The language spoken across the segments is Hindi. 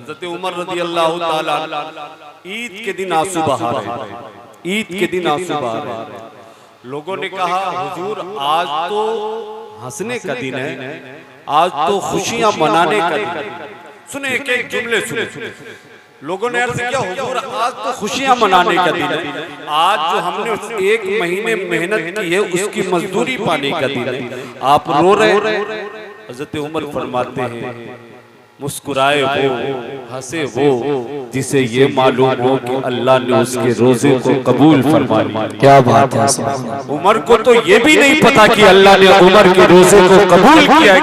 हज़रत उमर रज़ी अल्लाह ताला ईद के दिन आंसू बहा रहे, ईद के दिन आंसू बहा रहे। लोगों ने कहा हुजूर आज तो हंसने का दिन है, आज तो खुशियां मनाने का दिन है। सुने एक एक जुमले सुने। लोगों ने अर्ज किया हुजूर आज तो खुशियां मनाने का दिन है, आज जो हमने एक महीने मेहनत की है उसकी मजदूरी पाने का दिन है, आप रो रहे। हज़रत उमर फरमाते हैं मुस्कुराए वो हंसे वो जिसे ये मालूम हो कि अल्लाह ने उसके रोजे को कबूल फरमा लिया। क्या बात है। उमर को तो ये भी नहीं पता कि अल्लाह ने उमर के रोजे को कबूल किया।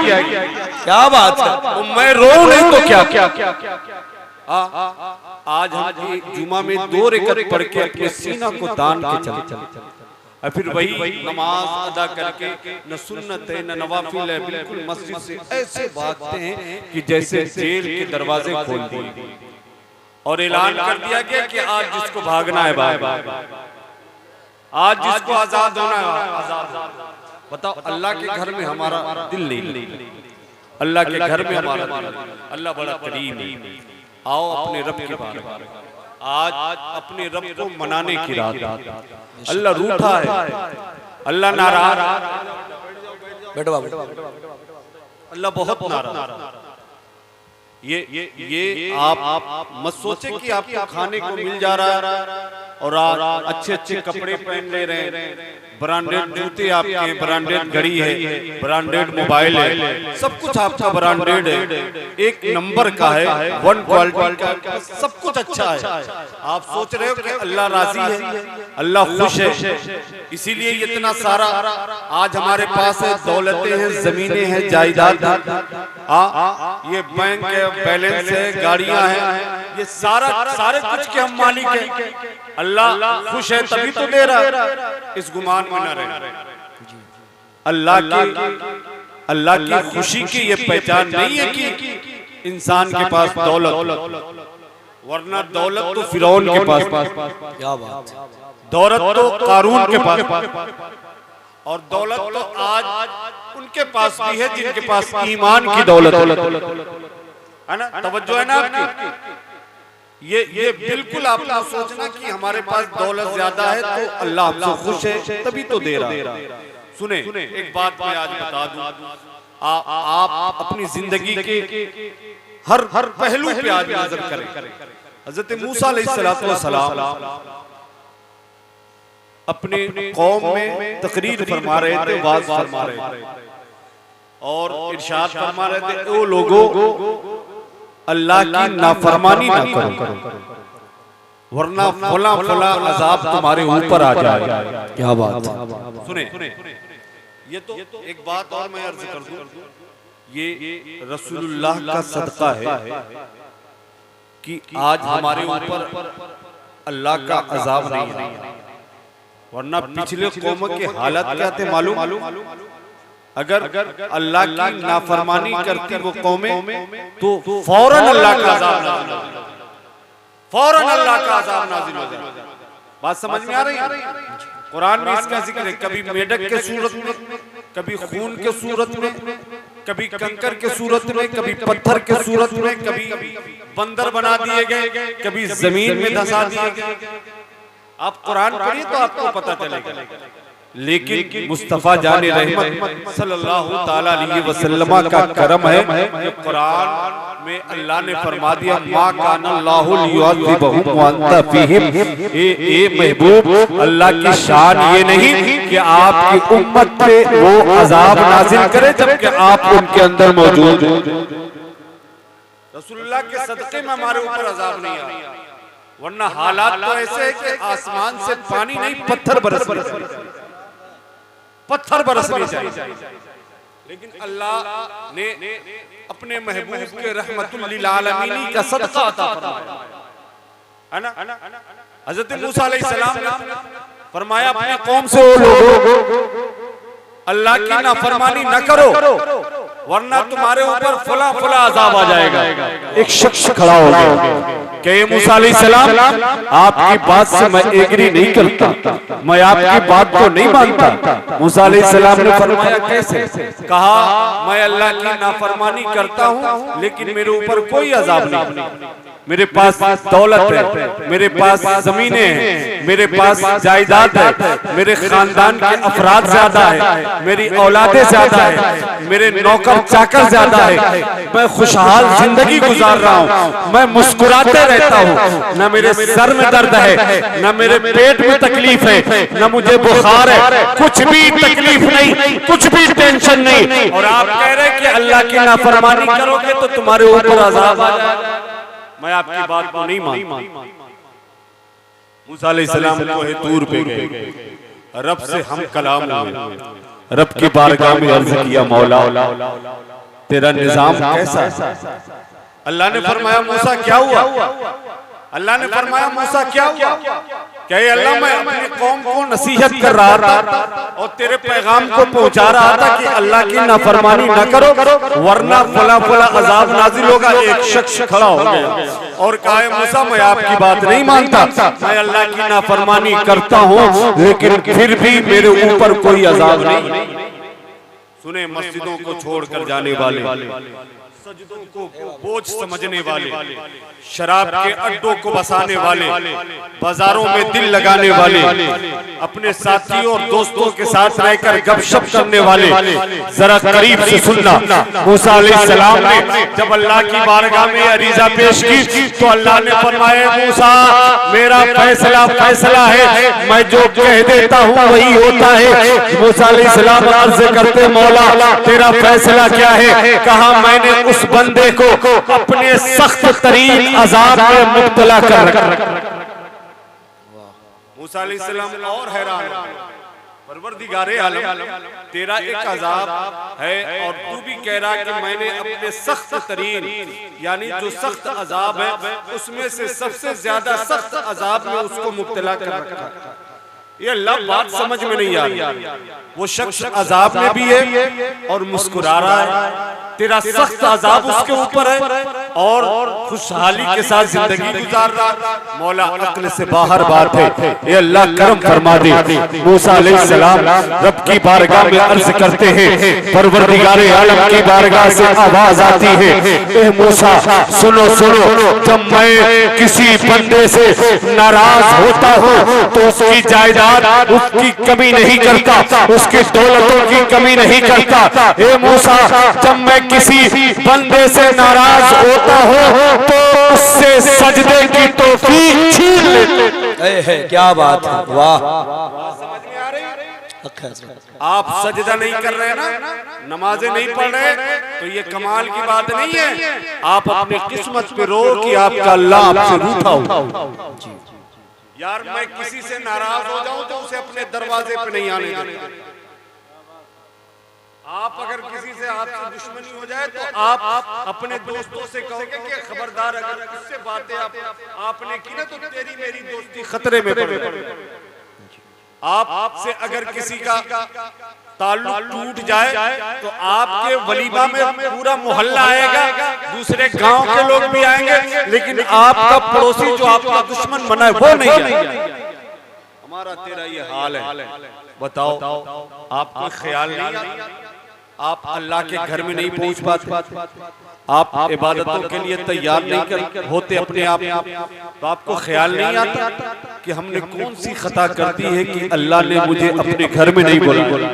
क्या बात है। मैं रो नहीं तो क्या। आज हम जुमा में 2 रकात पढ़ के अपने सीना को तान के चले और फिर वही नमाज अदा करके न सुन्नत है न नवाफिल है, बिल्कुल मस्जिद से ऐसे भागते हैं कि जैसे जेल के दरवाजे खोल दिए और ऐलान कर दिया गया कि आज जिसको भागना है भाग, आज जिसको आजाद होना है आजाद। बताओ अल्लाह के घर में हमारा दिल नहीं, अल्लाह के घर में हमारा दिल, अल्लाह बड़ा करीम है। आओ अपने रब की बात, आज अपने रब को मनाने की रात। अल्लाह रूठा है, अल्लाह नाराज, अल्लाह बहुत नाराज। ये आप मत सोचे कि आपको खाने को मिल जा रहा है और आप अच्छे कपड़े पहन ले रहे हैं, ब्रांडेड जूते आपके, ब्रांडेड घड़ी है, ब्रांडेड मोबाइल है, सब कुछ आपका ब्रांडेड है, एक नंबर का है, 1 क्वालिटी का, सब कुछ अच्छा है। आप सोच रहे हो कि अल्लाह राजी है, अल्लाह खुश है, इसीलिए इतना सारा आज हमारे पास है, दौलतें हैं, जमीनें हैं, जायदाद है, ये बैंक है, बैलेंस है, गाड़ियां हैं, ये सारे कुछ के हम मालिक हैं। अल्लाह खुश है तभी तो दे रहा है, इस गुमान में न रहे। अल्लाह की खुशी की ये पहचान नहीं है कि इंसान के पास दौलत, वरना दौलत तो फिरौन के पास, क्या बात, दौलत तो कारून के पास, और दौलत तो आज उनके पास भी है जिनके पास ईमान की दौलत है ना। तवज्जो है ना आपकी। ये बिल्कुल आप ना सोचना कि हमारे पास दौलत ज्यादा है तो अल्लाह हमसे खुश है तभी तो दे रहा है। सुने एक बात मैं आज बता दूं, आप अपनी जिंदगी के हर पहलू पे आज नजर करें। हज़रत मूसा अलैहिस्सलातु वस्सलाम अपने कौम में तकरीर फरमा रहे थे, वाज फरमा रहे थे और इरशाद फरमा रहे थे, ओ लोगों अल्लाह की नाफरमानी ना करो वरना फला अजाब तुम्हारे ऊपर आ जाएगा। क्या बात है। सुने ये तो एक बात और मैं अर्ज कर दूं, ये रसूलुल्लाह का सदका है कि आज हमारे ऊपर अल्लाह का अजाब नहीं है, वरना पिछले कौमों के हालत क्या थे मालूम। अगर अल्लाह की नाफरमानी करती वो कौमें तो फौरन अल्लाह का अजाब नाज़िल, फौरन अल्लाह का अजाब नाज़िल हो जाए। बात समझ में आ रही है। कुरान में इसका जिक्र है, कभी मेढक के सूरत में, कभी खून के सूरत में, कभी कंकर के सूरत में, कभी पत्थर के सूरत में, कभी बंदर बना दिए गए, कभी जमीन में धंसा दिए गए। आप कुरान पढ़िए तो आपको पता चलेगा। लेकिन मुस्तफा जाने रहमत सल्लल्लाहु ताला अलैहि वसल्लम का करम है कि कुरान में अल्लाह ने फरमा दिया, मा कान अल्लाहु लियुअज़्ज़िबहुम व अंता फीहिम। ए महबूब, अल्लाह की शान ये नहीं कि आपकी उम्मत पे वो अजाब नाजिल करे जबकि आप उनके अंदर मौजूद हो। रसूलुल्लाह के सदके में हमारे ऊपर अजाब नहीं आ रहा, वरना हालात तो ऐसे है कि आसमान से पानी नहीं पत्थर बरसने चाहिए। लेकिन अल्लाह ने अपने महबूब के रहमतुल लिल आलमीन का सदका अता फरमाया है ना। हज़रत मूसा अलैहिस्सलाम ने फरमाया अपनी कौम से, ओ लोगों अल्लाह की नाफरमानी न करो वरना तुम्हारे ऊपर फला अजाब आ जाएगा। एक शख्स खड़ा हो गया, कि मूसा अलैहिस्सलाम आपकी बात से मैं एग्री नहीं करता, मैं आपकी बात को नहीं मानता। मूसा अलैहिस्सलाम ने फरमाया कैसे? कहा मैं अल्लाह की नाफरमानी करता हूँ लेकिन मेरे ऊपर कोई अजाब नहीं, मेरे पास दौलत है, मेरे पास जमीनें हैं, मेरे पास जायदाद है, मेरे खानदान के अफराद ज्यादा है, मेरी औलादें ज्यादा है, मेरे नौकर चाकर ज्यादा है, मैं खुशहाल जिंदगी गुजार रहा हूँ, मैं मुस्कुराते रहता हूँ, न मेरे सर में दर्द है, न मेरे पेट में तकलीफ है, न मुझे बुखार है, कुछ भी तकलीफ नहीं, कुछ भी टेंशन नहीं। और आप कह रहे हैं कि अल्लाह की नाफरमानी करोगे तो तुम्हारे ऊपर अज़ाब आ जाएगा। मैं आपकी बात को नहीं मानता। मूसा अलैहिस्सलाम को तूर पे गए, रब से हम कलाम हुए, रब की बारगाह में अर्ज किया मौला तेरा निजाम कैसा है? अल्लाह ने फरमाया मूसा क्या हुआ? अल्लाह ने फरमाया मूसा क्या हुआ? क्या अल्लाह मैं अपनी कौम को नसीहत कर रहा था और तेरे पैगाम को पहुंचा रहा था कि अल्लाह की नाफरमानी न करो वरना फला फला अजाब नाजिल होगा। एक शख्स खड़ा हो गया और कहा मूसा मैं आपकी बात नहीं मानता, मैं अल्लाह की नाफरमानी करता हूँ लेकिन फिर भी मेरे ऊपर कोई अजाब नहीं। सुने, मस्जिदों को छोड़कर जाने वाले, सजदों को बोझ समझने वाले, शराब के अड्डों को बसाने वाले, बाजारों में दिल लगाने वाले, अपने साथियों और दोस्तों के साथ रहकर गपशप करने वाले, जरा करीब से सुनना। मूसा अलैहिस्सलाम ने जब अल्लाह की बारगाह में अरीजा पेश की तो अल्लाह ने फरमाया मूसा मेरा फैसला फैसला है, मैं जो कह देता हूँ वही होता है। मूसा अलैहिस्सलाम अर्ज करते मौला तेरा फैसला क्या है? कहा मैंने उस बंदे को अपने सख्त तरीन अजाब में मुब्तला कर रखा। मूसा अलैहिस्सलाम और हैरान, परवरदिगारे आलम तेरा एक अजाब है और तू भी कह रहा कि मैंने अपने सख्त तरीन यानी जो सख्त अजाब है उसमें से सबसे ज्यादा सख्त अजाब में उसको मुब्तला कर रखा। ये अल्लाह बात समझ में नहीं आ रही। वो शख्स अजाब में भी है और मुस्कुरा रहा है, तेरा सख्त अजाब उसके ऊपर है और खुशहाली के साथ जिंदगी गुजार रहा है। मौला अक्ल से बाहर बात है, ये अल्लाह करम फरमा दे। मूसा अलैहिस्सलाम रब की बारगाह में अर्ज करते हैं, परवरदिगारे आलम की बारगाह से आवाज आती है, ए मूसा सुनो सुनो, जब मैं किसी बंदे से नाराज होता हूँ तो उसकी जायदाद उसकी कमी नहीं करता, उसकी दौलतों की कमी नहीं करता। ए मूसा जब मैं किसी बंदे से नाराज होता हूँ तो उससे सजदे की तौफीक छीन लेते हैं। क्या बात है, वाह। समझ में आ रही? आप सजदा नहीं कर रहे ना, नमाजें नहीं पढ़ रहे तो ये कमाल की बात नहीं है। आप अपनी किस्मत पे रो कि आपका अल्लाह आपसे रूठा हो। यार मैं किसी से नाराज हो जाऊं तो उसे अपने दरवाजे पे नहीं आने देता। आप अगर किसी से आपसे दुश्मनी हो जाए तो आप अपने दोस्तों से कहोगे कि खबरदार अगर इससे बातें आपने की ना तो तेरी मेरी दोस्ती खतरे में पड़े। आपसे अगर किसी का ताल्लुक टूट जाए तो आपके वलीमा में पूरा मोहल्ला आएगा, दूसरे गांव के लोग भी आएंगे, लेकिन आपका पड़ोसी जो आपका दुश्मन बना है वो नहीं आएगा। हमारा तेरा ये हाल है। बताओ आपको ख्याल नहीं आता? आप अल्लाह के घर में नहीं पहुंच पाते, आप इबादतों के लिए तैयार नहीं होते अपने आप, तो आपको ख्याल नहीं आता कि हमने कौन सी खता कर दी है कि अल्लाह ने मुझे अपने घर में नहीं बुलाया?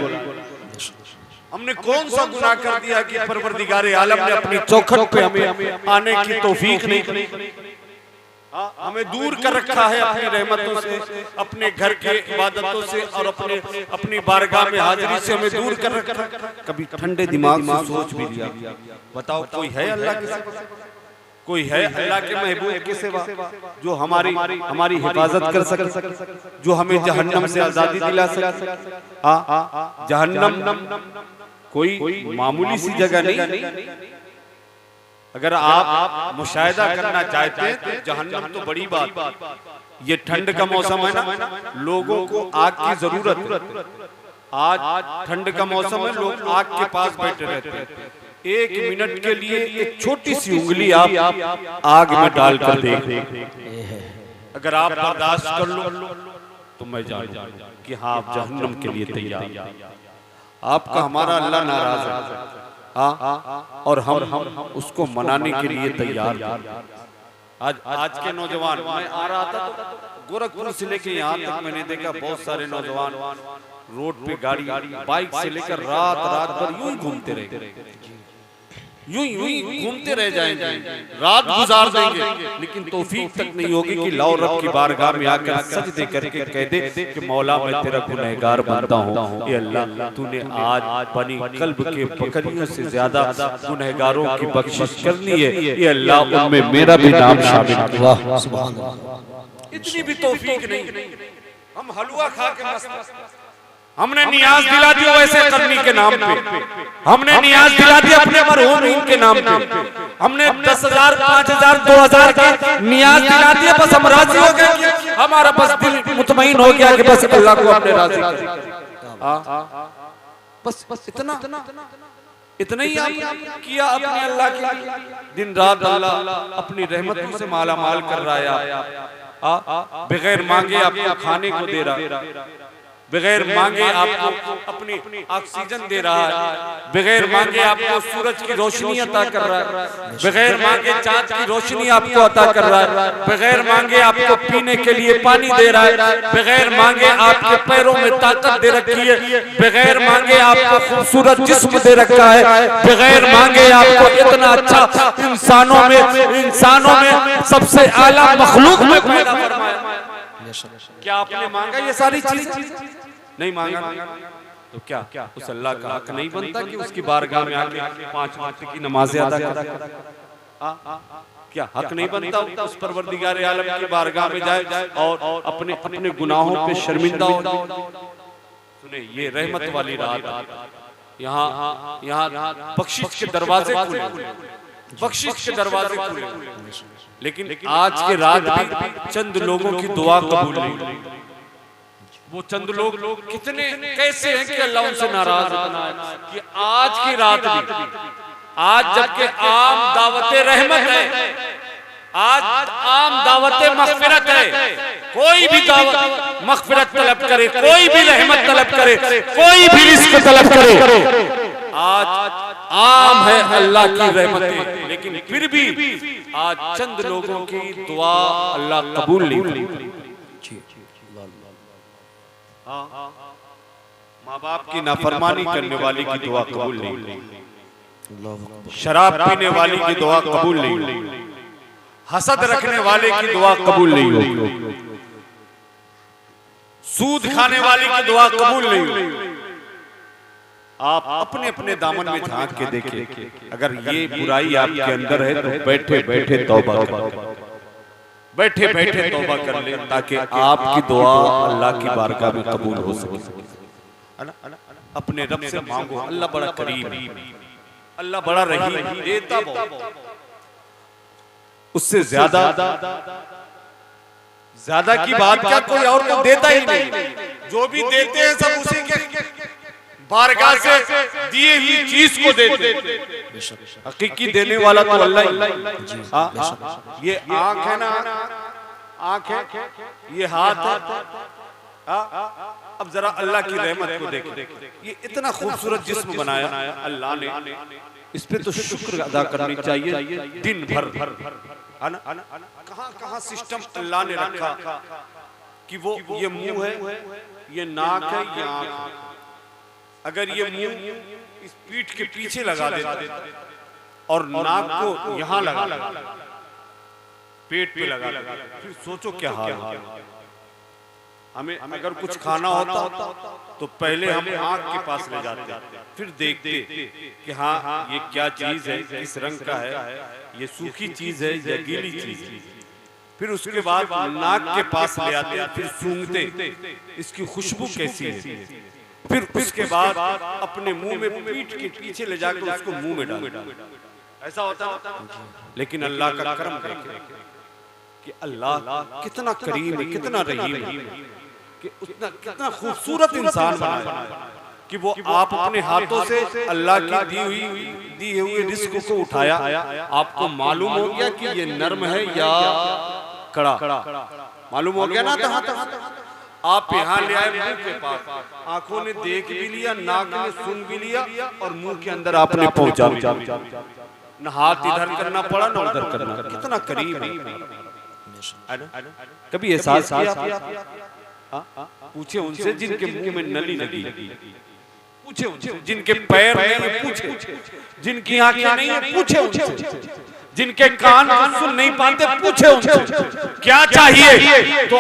हमने कौन सा गुनाह कर दिया कि परवरदिगारे आलम ने अपनी चौखट पे हमें आने की तौफीक नहीं दी? हमें दूर कर रखा है अपनी रहमतों से, अपने घर के इबादतों से और अपनी बारगाह में हाजिरी से हमें दूर कर रखा। कभी ठंडे दिमाग से सोच भी लिया? बताओ कोई है अल्लाह के सिवा? कोई है अल्लाह के महबूब के सिवा जो हमारी हिफाजत कर सके, जो हमें जहन्नम से आजादी दिला सके? जहन्नम कोई मामूली सी जगह नहीं। अगर आप मुशाहिदा करना चाहते हैं तो जहन्नम तो बड़ी बात। ये ठंड का मौसम है ना, लोगों को आग की जरूरत है। आज ठंड का मौसम है, लोग आग के पास बैठे रहते हैं। 1 मिनट के लिए एक छोटी सी उंगली आप आग में डालकर देख, अगर आप बर्दाश्त कर लो तो मैं जानूं कि हाँ आप जहन्नम के लिए तैयार। आपका हमारा अल्लाह नाराज है और हम उसको मनाने के लिए तैयार। आज के नौजवान, मैं आ रहा था तो गोरखपुर से लेके यहाँ तक मैंने देखा बहुत सारे नौजवान रोड पे गाड़ी बाइक से लेकर रात भर यूं ही घूमते रहे, यूं ही घूमते रह जाएंगे, रात गुजार देंगे, लेकिन तौफीक तक नहीं होगी कि लाओ रब की बारगाह में आकर सजदे करके कह दे कि मौला मैं तेरा गुनहगार बनता हूँ। ये अल्लाह तूने आज बनी कल्ब के बकरियों से ज्यादा गुनहगारों की बख्शिश करनी है, ये अल्लाह उनमें मेरा भी नाम शामिल। वाह सुभान अल्लाह, इतनी भी तौफीक नहीं, हम हलवा खा के मस्त। हमने नियाज दिला दी वैसे करनी के नाम पे, हमने नियाज दिला दी अपने मरहूम के नाम पे, हमने 10,000 5,000 2,000 के नियाज दिला दिए, बस हम राजी हो गए, हमारा बस दिल मुतमईन हो गया कि बस अल्लाह को अपने राजी बस इतना ही आप किया अपने अल्लाह के। दिन रात अल्लाह अपनी रहमतों से माला माल कर रहा है, बगैर मांगे आपको खाने को दे रहा है, बगैर मांगे आपको अपनी ऑक्सीजन दे रहा है, बगैर मांगे आपको सूरज की रोशनी अता कर रहा है, बगैर मांगे चांद की रोशनी आपको अता कर रहा है, बगैर मांगे आपको पीने के लिए पानी दे रहा है, बगैर मांगे आपके पैरों में ताकत दे रखी है, बगैर मांगे आपको खूबसूरत जिस्म दे रखा है, बगैर मांगे आपको इतना अच्छा इंसानों में सबसे आला मखलूक में पैदा फरमाया। क्या आपने मांगा ये सारी चीज? नहीं मांगा, तो क्या उस अल्लाह का हक नहीं बनता कि उसकी बारगाह में आके 5 वक्त की नमाजें अदा करे? क्या हक नहीं बनता उस परवरदिगार आलम की बारगाह में जाए और अपने गुनाहों पे शर्मिंदा हो? सुने, ये रहमत वाली रात, यहाँ बख्शिश के दरवाजे खुले, बख्शिश के दरवाजे खुले, लेकिन आज के रात भी चंद लोगों की दुआ कबूल नहीं। वो चंद लोग कितने कैसे हैं कि अल्लाह उनसे नाराज है कि आज की रात भी, आज जबकि आम दावत रहमत है, आज आम दावत मग़फ़िरत है, कोई भी दावत मग़फ़िरत तलब करे, कोई भी रहमत तलब करे, कोई भी रिज़्क़ तलब करे, आज आम है अल्लाह की रहमतें, लेकिन फिर भी आज चंद लोगों की दुआ अल्लाह कबूल नहीं। माँ बाप की नाफरमानी करने वाली की दुआ कबूल नहीं, शराब पीने वाली की दुआ कबूल नहीं, हसद रखने वाले की दुआ कबूल नहीं होगी, सूद खाने वाली की दुआ कबूल नहीं होगी। आप अपने अपने दामन में झांक के देखिए, अगर ये बुराई आपके अंदर है तो बैठे बैठे तौबा कर, बैठे बैठे तौबा कर ले, ताकि आपकी दुआ अल्लाह की बारगाह में कबूल हो सके। अपने रब से मांगो, अल्लाह बड़ा करीम, अल्लाह बड़ा रहीम, देता बहुत, उससे ज्यादा की बात क्या, कोई और तो देता ही नहीं, जो भी देते हैं सब उसी के बारगाह से दिए हुई चीज को देते। हकीकी देने वाला तो अल्लाह ही। ये आंख है ना, आंख है, ये हाथ है, अब जरा अल्लाह की रहमत को देखिए, ये इतना खूबसूरत जिस्म बनाया अल्लाह ने, इस पे तो शुक्र अदा करनी चाहिए दिन भर। कहाँ सिस्टम अल्लाह ने रखा कि वो ये मुंह है, ये नाक है, ये आंख है, अगर ये मुंह इस पीठ के पीछे लगा देता और नाक को यहाँ लगा, पेट पे लगा, फिर सोचो क्या हाल है। हमें अगर कुछ खाना होता तो पहले हम आंख के पास ले जाते, फिर देखते कि हाँ ये क्या चीज है, किस रंग का है, ये सूखी चीज है या गीली चीज है, फिर उसके बाद नाक के पास ले आते, फिर सूंघते इसकी खुशबू कैसी है, फिर उसके बाद अपने मुंह में पीठ के पीछे ले जाकर उसको मुंह में डाल, ऐसा होता है। लेकिन अल्लाह का करम देखें कि अल्लाह कितना करीम है, कितना रहीम है, कि उतना कितना खूबसूरत इंसान बनाया, कि वो आप अपने हाथों से अल्लाह की दी हुई रिस्क को उठाया, आपको मालूम हो गया कि ये नर्म है या कड़ा, मालूम हो गया ना था। आप यहाँ ले आए मुंह के पास, आंखों ने देख भी लिया, नाक ने सुन भी लिया और मुंह के अंदर आपने पहुंचा भी, न हाथ इधर करना पड़ा न उधर करना। कितना करीब है। कभी एहसास किया? पूछे उनसे जिनके मुंह में नली लगी, पूछे उनसे जिनके पैर नहीं है, पूछे जिनकी आंखें नहीं है, पूछे उनसे जिनके कान सुन नहीं पाते, पूछे उनसे क्या चाहिए, तो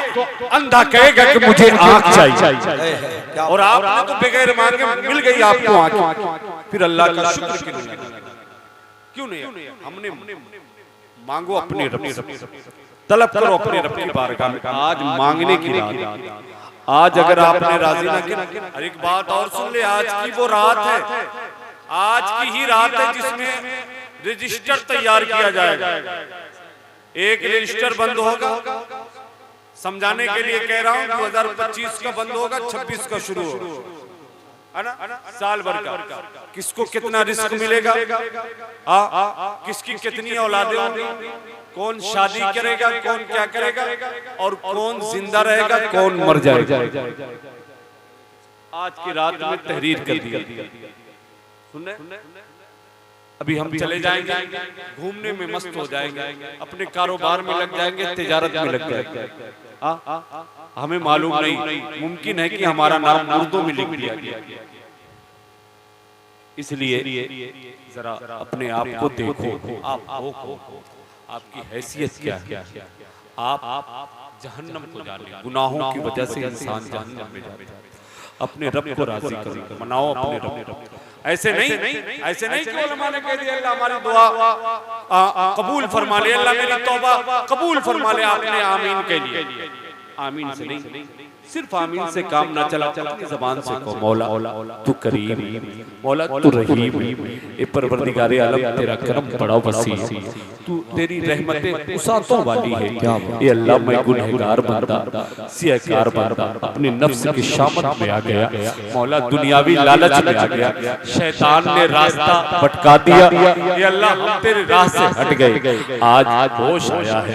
अंधा कहेगा कि मुझे आंख चाहिए। और आपने तो बगैर मांगे मिल गई आपको आंख, फिर अल्लाह का शुक्र क्यों नहीं? हमने मांगो अपने रब से, तलब करो अपने रब की बारगाह में। आज मांगने की रात, आज अगर आपने राजी ना किया। और एक बात और सुन ले, आज की वो रात है, आज की ही रात है जिसमें रजिस्टर तैयार किया जाएगा। एक रजिस्टर बंद होगा, समझाने के लिए कह रहा हूं, 2025 का बंद होगा, 26 का शुरू होगा, है ना, साल भर का। किसको कितना रिस्क मिलेगा, किसकी कितनी औलादें होंगी, कौन शादी करेगा, कौन क्या करेगा, और कौन जिंदा रहेगा, कौन मर जाएगा। आज की रात में तहरीर कर दिया। सुन, अभी हम चले जाएंगे, घूमने में मस्त हो जाएंगे, अपने कारोबार में लग जाएंगे, तिजारत में लग जाएंगे। हमें मालूम नहीं, मुमकिन है कि हमारा नाम उर्दू में लिख दिया गया। इसलिए जरा अपने आप को देखो, आपकी हैसियत क्या है। आप जहन्नम को जाने, गुनाहों की वजह से इंसान जहन्नम में जाता है। अपने रब को राजी करो, मनाओ अपने रब को। ऐसे नहीं कि उलमा ने कह दिया अल्लाह हमारी दुआ कबूल फरमा ले, अल्लाह मेरी तौबा कबूल फरमा ले, आपने आमीन कह लिया। आमीन से नहीं, सिर्फ आमीन से काम ना चला, अपनी ज़बान से कहो मौला तू करीम, मौला तू रहीम, ए परवरदिगारे आलम तेरा करम बड़ा वसी, तू तेरी रहमतें उसातों वाली है। ये अल्लाह मैं गुनहगार बंदा, सियाकार बंदा, अपने नफ्स की शामत में आ गया, मौला दुनियावी लालच में आ गया, शैतान ने रास्ता भटका दिया। ये अल्लाह हम तेरे राह से हट गए, आज होश आया है,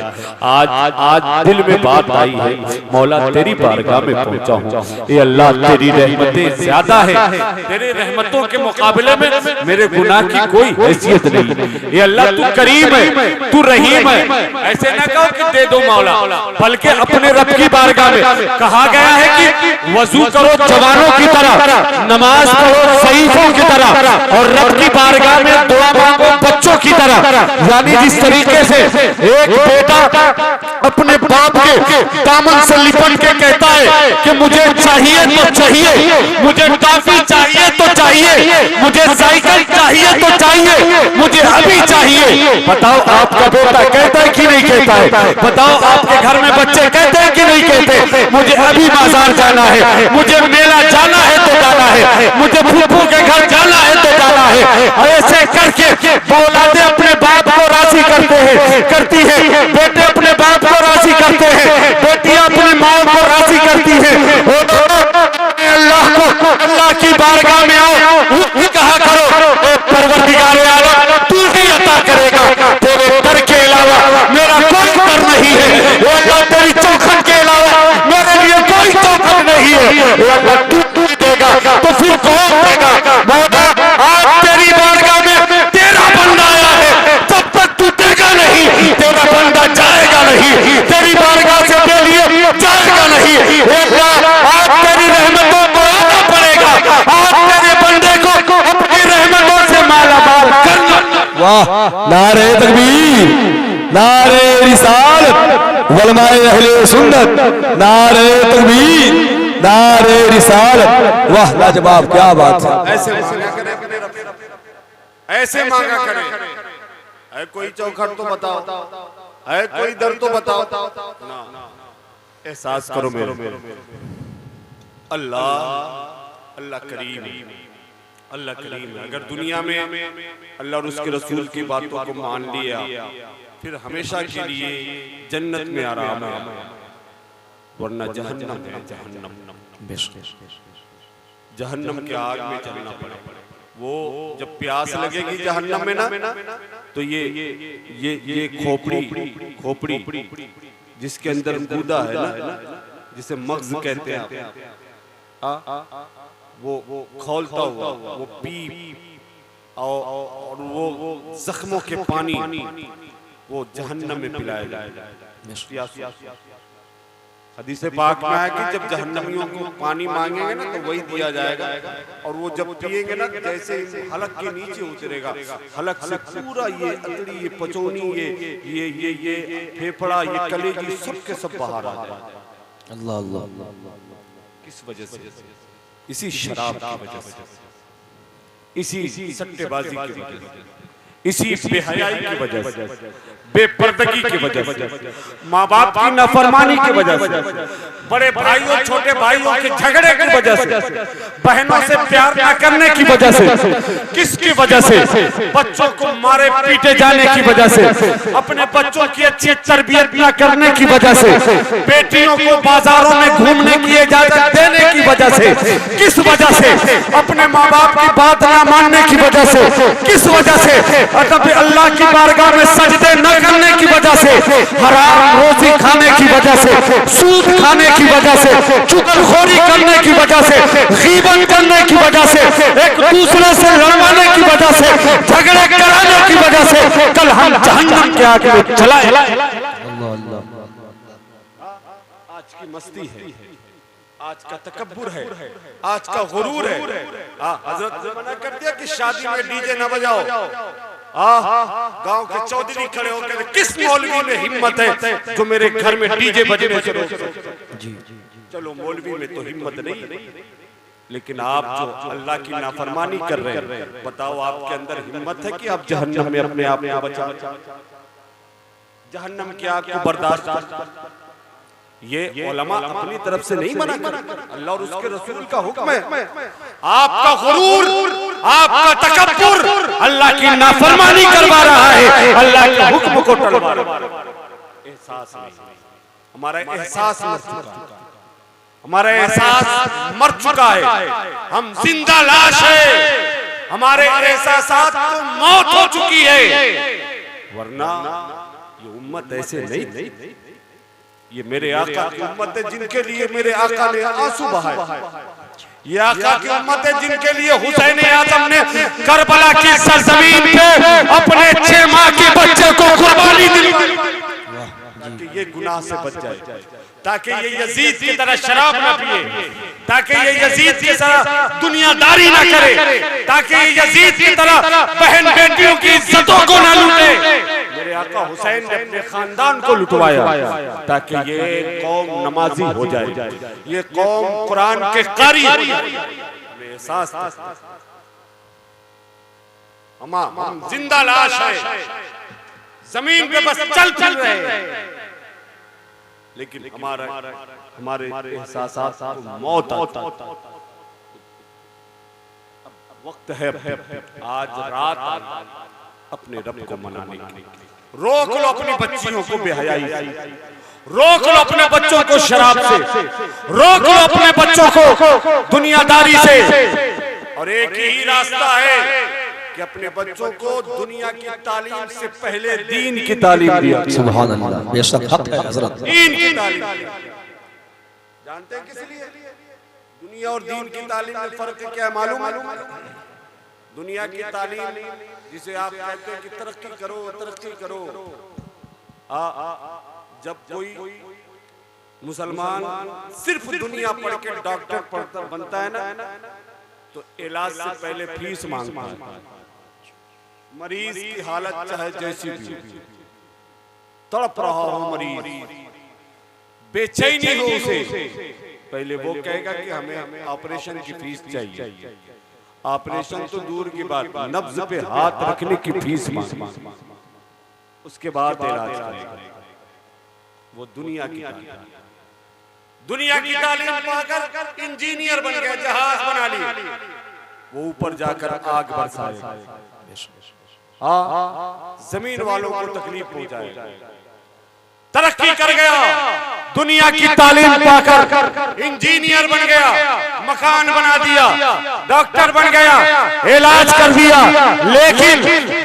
आज दिल में बात आई है, मौला तेरी बारगाह में पहुंचा हूं। ये अल्लाह तेरी रहमतें ज्यादा है, तेरे रहमतों के मुकाबले में मेरे गुनाह की कोई हैसियत नहीं। ये अल्लाह तू करीम है, तू रहीम है। ऐसे ना कहो कि दे दो मौला, बल्कि अपने रब की बारगाह में कहा गया है कि वजू करो जवानों की तरह, नमाज पढ़ो सईफों की तरह, और रब की बारगाह में दुआ मांगो बच्चों की तरह। यानी जिस तरीके से एक बेटा अपने बाप के दामन से लिपट के कहता है कि मुझे चाहिए तो चाहिए, मुझे टॉफी चाहिए तो चाहिए, मुझे साइकिल चाहिए तो चाहिए, मुझे अभी चाहिए। बताओ आपका बेटा कहता है कि नहीं कहता है? बताओ आपके घर में बच्चे कहते हैं कि नहीं कहते? मुझे अभी बाजार जाना है, मुझे मेला जाना है तो जाना है, मुझे फूफू के घर जाना है तो जाना है। ऐसे करके औलादें अपने बाप को राजी करती है, बेटे अपने बाप को राजी करते हैं, बेटियां अपनी माँ को राजी करती है। अल्लाह की बारगाह में आओ, कहा करो परवरदिगार आलम तू ही अता करेगा, तेरे दर के अलावा मेरा कोई दर नहीं है। वो अल्लाह तेरी चौखट के अलावा मेरे लिए कोई चौखट नहीं है। वो अल्लाह तू देगा तो फिर कौन देगा? मौला आज तेरी बारगाह में तेरा बंदा आया है, तब तक तू देगा नहीं, तेरा बंदा जाएगा नहीं, तेरी बारगाह से के लिए जाएगा नहीं। आज तेरी रहमतों को आना पड़ेगा, आज तेरे बंदे को अपनी रहमतों से मालामाल करना। वाह, नारे तकबीर, नारे रिसालत, उलमाए अहले सुन्नत, नारे तकबीर, नारे रिसालत। वाह लाजवाब, क्या बात है। ऐसे मांगा करे, कोई चौखट तो बताओ, है कोई दर तो बताओ ना। एहसास करो मेरे अल्लाह करीम, अल्लाह करीम है। अगर दुनिया में अल्लाह और उसके रसूल की बातों को मान लिया, फिर हमेशा के लिए जन्नत में आराम है, वरना जहन्नम है, जहन्नम। जहन्नम के आग में चलना पड़े। वो जब प्यास लगेगी जहन्नम में ना, तो ये खोपड़ी जिसके अंदर गूदा है ना, जिसे मग्ज कहते हैं, वो खौलता हुआ वो पी और वो जख्मों के पानी वो जहन्नम में पिलाया जाएगा। हदीस पाक में है कि जब जहन्नमियों को पानी मांगेंगे ना तो वही दिया जाएगा, और वो जब पिएंगे ना जैसे हलक के नीचे उतरेगा, हलक से पूरा ये अतड़ी, ये पचौनी, ये फेफड़ा, ये कलेजी सब के सब बाहर आ जाएगा। अल्लाह अल्लाह। किस वजह से? इसी शराब की वजह से, इसी सट्टेबाजी की वजह से, इसी बेहयाई की वजह से, बेपर्दगी की वजह से, माँ बाप की नाफरमानी की वजह से, बड़े भाइयों छोटे भाइयों के झगड़े की वजह से, बहनों से प्यार न करने की वजह से, किसकी वजह से? बच्चों को मारे पीटे जाने की वजह से, अपने बच्चों की अच्छी तरबियत न करने की वजह से, बेटियों को बाजारों में घूमने की इजाजत देने की वजह से, किस वजह से? अपने माँ बाप की बात न मानने की वजह से, किस वजह से? अल्लाह की बारगाह में सजदे न करने की वजह से, हराम रोजी खाने की वजह से, सूद खाने की वजह से, चुगलखोरी करने की वजह से, गीबत करने की वजह से, एक दूसरे से लड़वाने की वजह से, झगड़े कराने की वजह से कल हम जहन्नम के आग में चलाए। आज की मस्ती है, आज का तकब्बुर है, आज का गुरूर है। हजरत ने मना कर दिया कि शादी में डीजे न बजाओ। गांव के चौधरी खड़े होकर, किस मौलवी में हिम्मत है जो मेरे घर में डीजे बजने से रोके? चलो मौलवी में तो हिम्मत नहीं, लेकिन आप जो अल्लाह की नाफरमानी कर रहे हैं, बताओ आपके अंदर हिम्मत है कि आप जहन्नम में अपने आप को बचा, जहन्नम की आग को बर्दाश्त? ये उलमा अपनी तरफ से नहीं मना कर, अल्लाह और उसके रसूल का हुक्म है। आपका गुरूर, आपका तकब्बुर अल्लाह की नाफरमानी करवा रहा है, अल्लाह के हुक्म को टलवा रहा है। एहसास नहीं, हमारा एहसास मर चुका, हमारा एहसास मर चुका है, हम जिंदा लाश है, हमारे एहसासात को मौत हो चुकी है। वरना ये उम्मत ऐसे नहीं, ये मेरे आका की उम्मत है जिनके लिए मेरे आका ने आंसू बहाए, ये आका की उम्मत है जिनके लिए हुसैन आजम ने करबला की सरजमीन पे अपने 6 माह के बच्चे को कुर्बानी दी, ताकि ये गुनाह से बच जाए, ताकि ये यजीद की तरह शराब ना पिए, ताकि ये यजीद की तरह दुनियादारी ना करे, ताकि ये यजीद की तरह बहन बेटियों की इज्जतों को ना लूटे। मेरे आका हुसैन ने अपने खानदान को लुटवाया ताकि ये कौम नमाजी हो जाए, ये कौम कुरान के कारी हो जाए। एहसास हम जिंदा लाश है, जमीन पे बस चल रहे हैं, लेकिन हमारे एहसासात को मौत आता। वक्त है आज रात अपने रब को मनाने की, रोक लो अपनी बच्चियों को बेहयाई से, रोक लो अपने बच्चों को शराब से, रोक लो अपने बच्चों को दुनियादारी से, और एक ही रास्ता है कि अपने बच्चों को दुनिया की तालीम से पहले दीन की तालीम दिया। सुभान अल्लाह, बेशक हक है हजरत। दीन की तालीम जानते हैं किस लिए? दुनिया और दीन की तालीम में फर्क क्या है मालूम? दुनिया की तालीम जिसे आप कहते हैं कि तरक्की करो तरक्की करो, जब कोई मुसलमान सिर्फ दुनिया पढ़ के डॉक्टर बनता है ना, तो इलाज से पहले फीस मांगता है। मरीज की हालत चाहे जैसी भी, तड़प रहा हो मरीज, बेचैनी हो उसे, पहले वो कहेगा कि हमें ऑपरेशन की फीस चाहिए। ऑपरेशन तो दूर की बात, नब्ज पे हाथ रखने की फीस मांगे, उसके बाद इलाज करेगा। वो दुनिया की तालीम पाकर इंजीनियर बन गया, जहाज बना लिया, वो ऊपर जाकर आग बरसाएगा, जमीन वालों को तकलीफ पहुंचाएगा। तरक्की कर गया, दुनिया की तालीम पाकर इंजीनियर बन गया, मकान बना दिया, डॉक्टर बन गया, इलाज कर दिया, लेकिन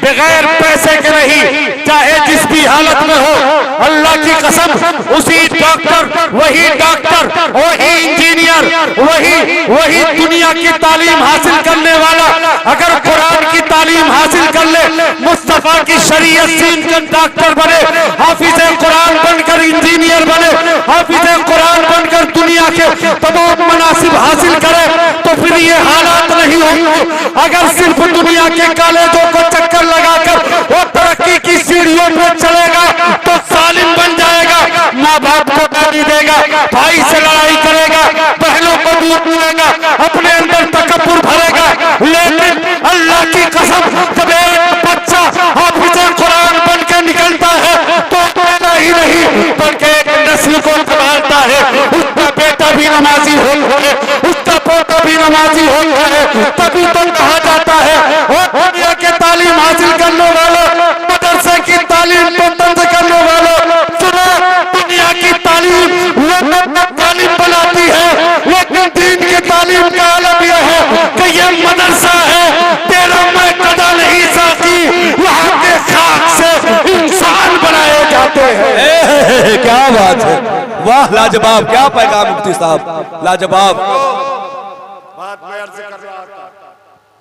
बगैर पैसे के नहीं, चाहे जिस भी हालत में हो, अल्लाह की कसम उसी डॉक्टर, वही इंजीनियर, वही दुनिया की तालीम हासिल करने वाला अगर कुरान की तालीम हासिल कर ले, मुस्तफा की शरीयत सीखकर डॉक्टर बने, हाफिज कुरान बनकर इंजीनियर बने, हाफिज कुरान बनकर दुनिया के तमाम मनासिब हासिल करे, तो फिर ये हालात नहीं होंगे। अगर सिर्फ दुनिया के कॉलेजों को चक्कर लगाकर वो तरक्की की सीढ़ियों पर चलेगा तो जालिम बन जाएगा, माँ बाप को गाली देगा, भाई से लड़ाई करेगा, बहनों को दूध देगा, अपने अंदर तकब्बुर भरेगा। लेकिन अल्लाह की कसम, जब एक बच्चा हाफिज कुरान बन के निकलता है तो पैदा ही नहीं बल्कि एक नस्ल को संभालता है। उसका बेटा भी नमाजी होता है, उसका पोता भी नमाजी होता है, तभी तो कहा जाता है वो दुनिया के तालीम हासिल करने वालों, मदरसे की तालीम को बंद करने वालों, सुनो दुनिया की तालीम तालीम बनाती है, लेकिन दीन की तालीम का आलम यह है कि ये मदरसा है, तेरा मैं कदा नहीं साथी, यहाँ के खाक से इंसान बनाए जाते हैं। क्या बात है, वाह लाजवाब, क्या पैगाम मुफ्ती साहब, लाजवाब। बात मैं अर्ज कर रहा था,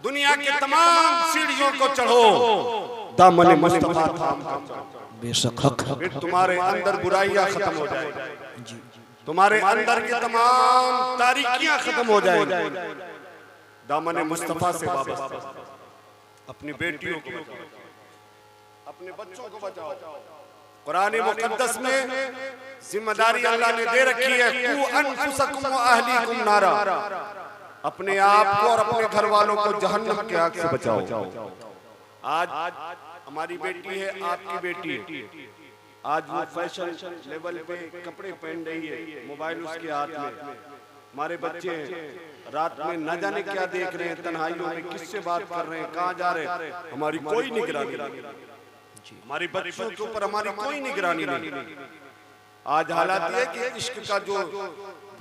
दुनिया के तमाम सीढ़ियों को चढ़ो, दामन मुस्तफा थाम कर चढ़ो, बेशक हक है। फिर तुम्हारे अंदर बुराइयां खत्म हो जाएगी, तुम्हारे अंदर की तमाम तारीकियां खत्म हो जाएगी। दामन मुस्तफा से वाबस्ता, अपनी बेटियों को बचाओ, अपने बच्चों को बचाओ। कुरान मुकद्दस में जिम्मेदारी अल्लाह ने दे रखी है, कू अनफुसकुम व अहलीकुम नारा, अपने आप को और अपने घर वालों को जहन्नम की आग से बचाओ। आज हमारी बेटी है, आपकी बेटी है, आज वो फैशन लेवल पे कपड़े पहन रही है, मोबाइल उसके हाथ में, हमारे बच्चे रात में न जाने क्या देख रहे हैं, तन्हाइयों में किससे बात कर रहे हैं, कहाँ जा रहे हैं, हमारी कोई निगरानी नहीं, हमारी बच्चों के ऊपर हमारी कोई निगरानी नहीं। आज हालात ये कि इश्क का जो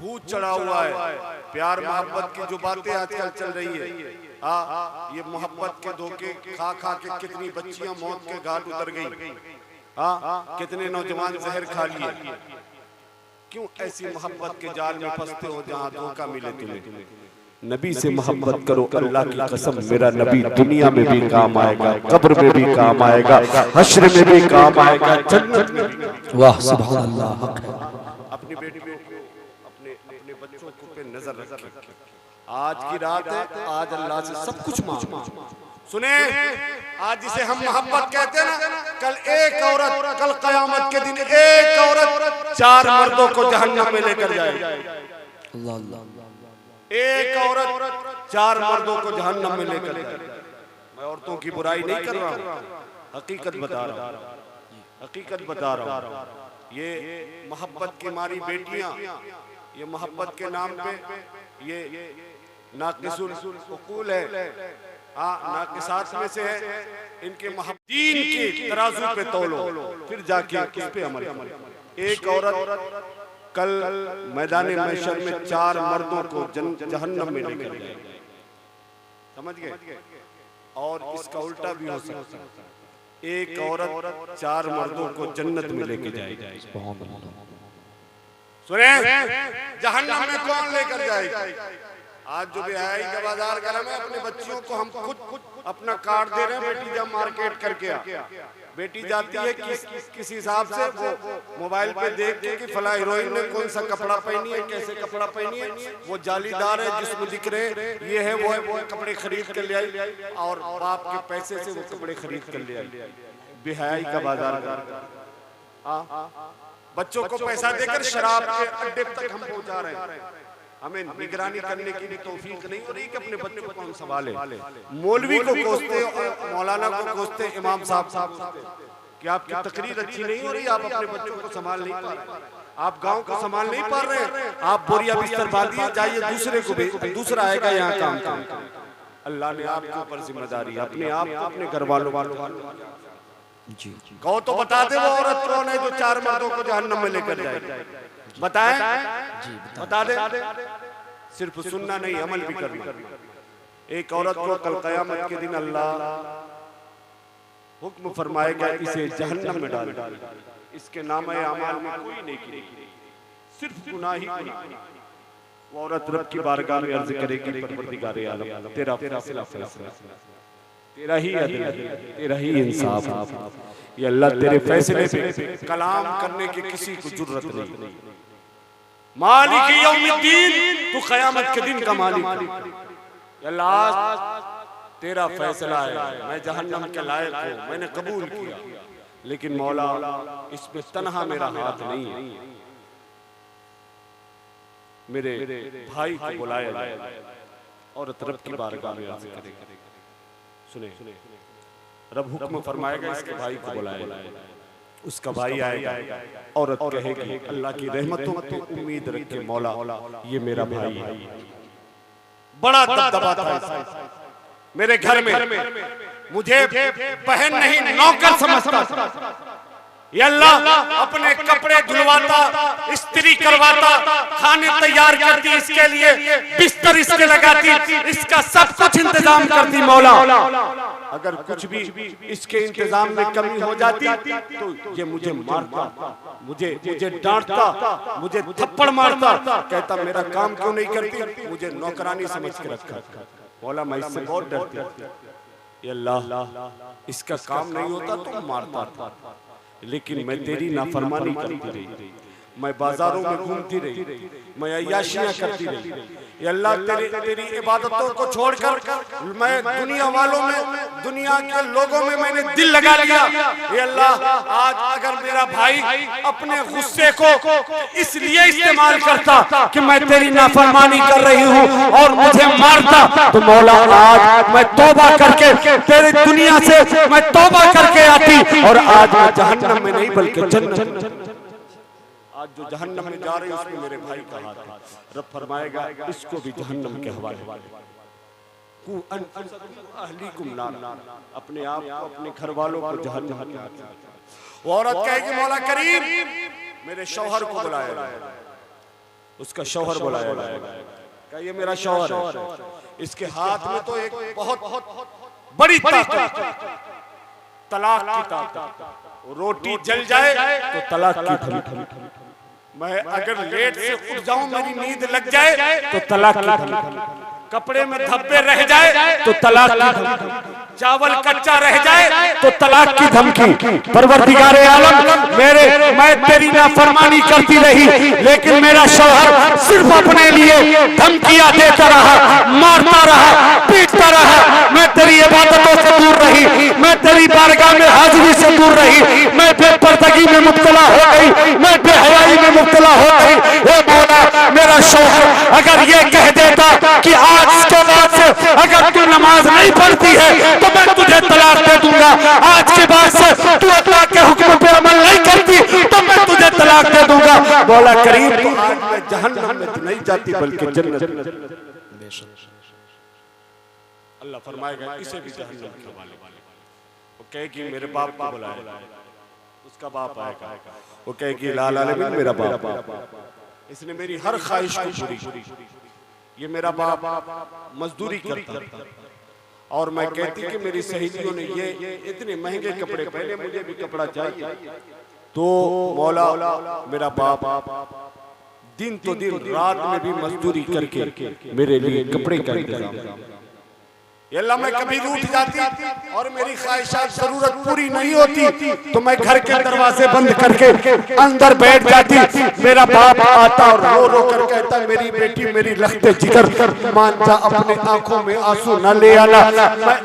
भूत चढ़ा हुआ है, प्यार मोहब्बत की जो बातें आजकल चल रही है, ये मोहब्बत के धोखे खा खा के कितनी बच्चियां मौत के घाट उतर गई, कितने नौजवान जहर खा लिए। क्यों ऐसी मोहब्बत के जाल में फंसते हो जहां धोखा मिले तुम्हें? नबी से मोहब्बत करो, अल्लाह की कसम मेरा नबी दुनिया में भी काम आएगा, कब्र में भी काम आएगा, हश्र में भी काम आएगा, जन्नत में भी। वाह सुभान अल्लाह, हक है। अपनी बेटी को, अपने बच्चों को पे नजर रखिए। आज की रात है, आज अल्लाह से सब कुछ मांगो। सुने, आज जिसे हम मोहब्बत कहते हैं ना, कल एक औरत, कल कयामत के दिन एक औरत 4 मर्दों को जहन्नम में लेकर जाएगी। अल्लाह अल्लाह, एक औरत 4 मर्दों को जहन्नम में लेकर जाएगी। मैं औरतों की बुराई नहीं कर रहा हूँ, हकीकत बता रहा हूँ, हकीकत बता रहा हूँ। ये मोहब्बत की हमारी बेटियां, ये मोहब्बत के नाम पे ये नाकिसुल उकूल है, नाकिसात में से है। इनके दीन के तराजू पे तौलो, फिर जाके किस पे अमल। एक औरत कल मैदान महशर में 4 मर्दों को जहन्नम में लेकर जाएगी, समझ गए? और इसका उल्टा भी हो सकता है, एक औरत 4 मर्दों को जन्नत में लेके जाएगी। सुने, जहन्नम में कौन लेकर जाएगा? आज जो बेहयाई का बाजार गरम है, अपने बच्चियों को हम खुद अपना कार्ड दे रहे हैं, बेटी जब मार्केट करके आ, बेटी जाती है किस हिसाब से, वो मोबाइल पे देख के कि फला हीरोइन ने कौन सा कपड़ा पहनी है, कैसे कपड़ा पहनी है, वो जालीदार है, जिसमें दिख रहे ये है वो है, वो कपड़े खरीद कर ले आई और बाप के पैसे से वो कपड़े खरीद कर ले आई। बेहयाई का बाजार, बच्चों को पैसा देकर शराब के अड्डे तक हम पहुंचा रहे हैं। हमें निगरानी करने की भी तौफीक नहीं हो रही कि अपने बच्चों को हम संभालें। मौलवी को कोसते, मौलाना को कोसते, इमाम साहब कि आपकी तकरीर अच्छी नहीं हो रही, आप अपने बच्चों को संभाल नहीं पा रहे, आप गांव को संभाल नहीं पा रहे, आप बोरिया बिस्तर बांधिए, जाइए दूसरे को भी, दूसरा आएगा यहाँ काम। अल्लाह ने आपके ऊपर जिम्मेदारी, अपने आप को, अपने घर वालों जी कहो तो बता दे वो औरत कौन है जो 4 मर्दों को जहन्नम में लेकर जाए? बताएं? बता दे। सिर्फ सुनना नहीं, अमल भी करना। एक औरत को कल क़यामत के दिन अल्लाह हुक्म फरमाएगा इसे जहन्नम में डाल। इसके नामे अमाल में कोई नेकी नहीं, सिर्फ गुनाह ही गुनाह। वो औरत रब की बारगाह में अर्ज करेगी, परवरदिगारे आलम तेरा फैसला फैसला, तेरा ही अदल, तेरा ही इंसाफ। ये अल्लाह तेरे फैसले पे कलाम करने की किसी को जरूरत नहीं। मालिक यौमिद्दीन, तू क़यामत के दिन का मालिक है। अल्लाह तेरा फैसला है, मैं जहन्नम के लायक हूँ, मैंने कबूल किया, लेकिन मौला इसमें तन्हा मेरा हाथ नहीं है। मेरे भाई को बुलाया और रब की बारगाह में अर्ज करेगा। सुने, रब हुक्म फरमाएगा इसके भाई को बुलाया। उसका भाई आएगा, औरत कहेगी अल्लाह की रहमतों पे उम्मीद रखे मौला, ये मेरा भाई है। बड़ा दबदबा था मेरे घर में, मुझे बहन नहीं नौकर समझता। ये अल्लाह अपने कपड़े धुलवाता, इस्त्री करवाता, खाने तैयार करती, इसके लिए बिस्तर इसके लगाती, इसका सब कुछ इंतजाम करती मौला। अगर कुछ भी इसके इंतजाम में कमी हो जाती तो ये मुझे मारता, मुझे डांटता, मुझे थप्पड़ मारता, कहता मेरा काम क्यों नहीं करती, मुझे नौकरानी समझ के रखा। मौला मैं इससे बहुत डरती। ये अल्लाह इसका काम नहीं होता तो मारता था, लेकिन मैं तेरी नाफरमानी करती रही, मैं बाजारों में घूमती रही, मैं अय्याशियां करती रही। ये अल्लाह तेरी इबादतों को छोड़कर मैं दुनिया वालों में, दुनिया के लोगों में मैंने दिल लगा लिया। ये अल्लाह आज अगर मेरा भाई अपने गुस्से को इसलिए इस्तेमाल करता कि मैं तेरी नाफरमानी कर रही हूँ और मुझे मारता, तो मौला आज मैं तौबा करके तेरी दुनिया से मैं तौबा करके आती और आज मैं जहन्नम में नहीं बल्कि जन्नत। आज जो जहन्नम में जा रही है उसमें मेरे भाई का हाथ है। रब फरमाएगा इसको भी जहन्नम के हवाले। अपने आप को, अपने घर वालों को जहन्नम के हाथ। वो औरत कहेगी मौला करीम मेरे शौहर को बुलाया। उसका शौहर बुलाया, कहा ये मेरा शौहर है, इसके हाथ में तो एक बहुत बड़ी ताकत, तलाक की ताकत। रोटी जल जाए तो तलाक की धमकी, मैं अगर लेट से उठ जाऊं मेरी नींद लग जाए तो तलाक की धमकी, कपड़े में धब्बे रह जाए तो तलाक की धमकी, चावल कच्चा रह जाए तो तलाक की धमकी। परवरदिगारे आलम मैं तेरी नाफरमानी करती रही, लेकिन मेरा शौहर सिर्फ अपने लिए धमकियां देता रहा, मारता रहा, पीटता रहा। मैं तेरी इबादतों से दूर रही, मैं तेरी बारगाह में हाजिरी से दूर रही, मैं बेपर्दगी में मुब्तला हो गई, मैं बेहयाई में मुब्तला हो गई। हे मौला मेरा शौहर अगर ये कह देता कि आज के बाद से अगर तू नमाज नहीं पढ़ती है तो मैं तुझे तलाक दे दूंगा, आज के बाद से तू अल्लाह के हुक्म पे अमल नहीं करती तो मैं तुझे तलाक दे दूंगा। मौला करीम तो आज मैं जहन्नम में नहीं जाती बल्कि जन्नत। अल्लाह फरमाएगा इसे भी जहन्नम के हवाले। वो कहेगी मेरे बाप को बुलाया, उसका बाप आएगा, वो कहेगी लाल आलमीन मेरा बाप, इसने मेरी हर ख्वाहिश को पूरी की। ये मेरा बाप मजदूरी करता और मैं कहती कि मेरी सहेलियों ने ये इतने महंगे कपड़े पहने, मुझे भी कपड़ा चाहिए। तो मौला मेरा बाप दिन तो दिन रात में भी मजदूरी करके मेरे लिए कपड़े का इंतजाम। अल्लाह मैं कभी रूठ जाती और मेरी ख्वाहिशात जरूरत पूरी नहीं होती तो मैं घर के दरवाजे बंद करके अंदर बैठ जाती। मेरा बाप आता और रो रो कर कहता मेरी बेटी मेरी लख्ते जिगर मान जा, अपने आंखों में आंसू न ले आना,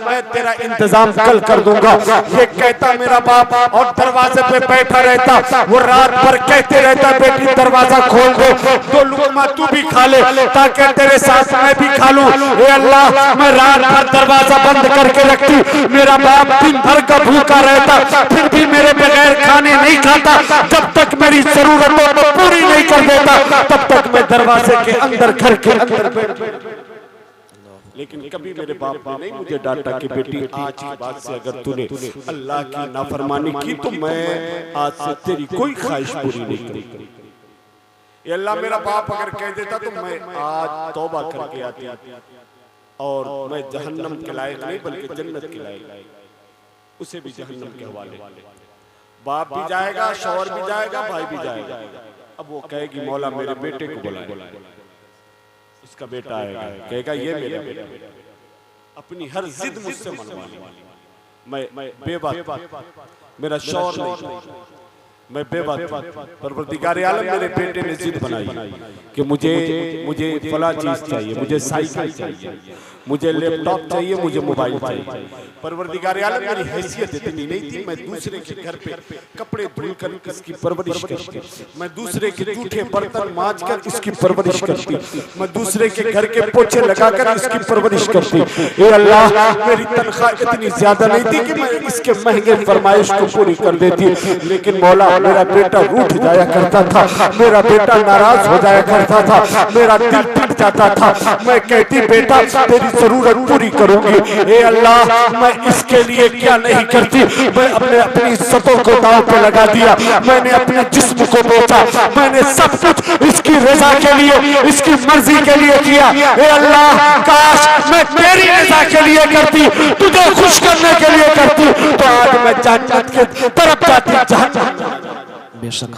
मैं तेरा इंतजाम कल कर दूंगा। ये कहता मेरा बाप और दरवाजे पे बैठा रहता। वो रात भर कहते रहता बेटी दरवाजा खोल दो, तो लुकमा तू भी खा ले ताकि तेरे साथ मैं भी खा लूं। हे अल्लाह मैं रात भर दरवाजा बंद करके रखती, मेरा बाप दिन भर का भूखा रहता, फिर भी मेरे बगैर खाने नहीं खाता। जब तक मेरी जरूरतों को पूरी नहीं कर देता तब तक मैं दरवाजे के अंदर घर के अंदर बैठ। लेकिन कभी मेरे बाप ने नहीं मुझे डांटा कि बेटी आज के बाद से अगर तूने अल्लाह की नाफरमानी की तो मैं आज से तेरी कोई ख्वाहिश पूरी नहीं करूंगा। ये अल्लाह मेरा बाप अगर कह देता तो मैं आज तौबा करके आती और मैं जहन्नम के लायक नहीं बल्कि जन्नत के लायक, उसे भी जहन्नम के हवाले। बाप भी जाएगा, शौहर भी जाएगा, भाई भी जाएगा। अब वो कहेगी मौला मेरे बेटे को बुलाए, उसका बेटा आएगा कहेगा ये मेरा बेटा, अपनी हर जिद मुझसे मनवा ली। मैं बेबात, मेरा शौहर नहीं, मैं बेबात। परवरदिगार आलम मेरे बेटे ने जिद बनाई कि मुझे फला चीज चाहिए, मुझे साइकिल चाहिए, मुझे लैपटॉप चाहिए, मुझे मोबाइल चाहिए। परवरदिगार आलम मेरी हैसियत इतनी नहीं थी, मैं दूसरे के घर पे कपड़े धुलकर इसकी परवरिश करती, मैं दूसरे के जूठे बर्तन मांजकर इसकी परवरिश करती, मैं दूसरे के घर के पोछे लगाकर इसकी परवरिश करती। ए अल्लाह मेरी तनख्वाह इतनी ज्यादा नहीं थी कि मैं इसके महंगे फरमाइश को पूरी कर देती, लेकिन मौला मेरा बेटा रूठ जाया करता था, मेरा बेटा नाराज हो जाया करता था, मेरा दिल टूट जाता था। मैं कहती बेटा तेरी जरूरत पूरी करूंगी। ए अल्लाह मैं इसके लिए क्या नहीं करती, मैं अपनी इज्जतों को दांव पे लगा दिया, मैंने अपने जिस्म को बेचा, मैंने सब कुछ इसकी रजा के लिए, इसकी मर्जी के लिए किया। ए अल्लाह काश मैं तेरी रजा के लिए करती, तुझे खुश करने के लिए करती तो आज मैं जन्नत की तरफ जाती, जहन्नम बेशक।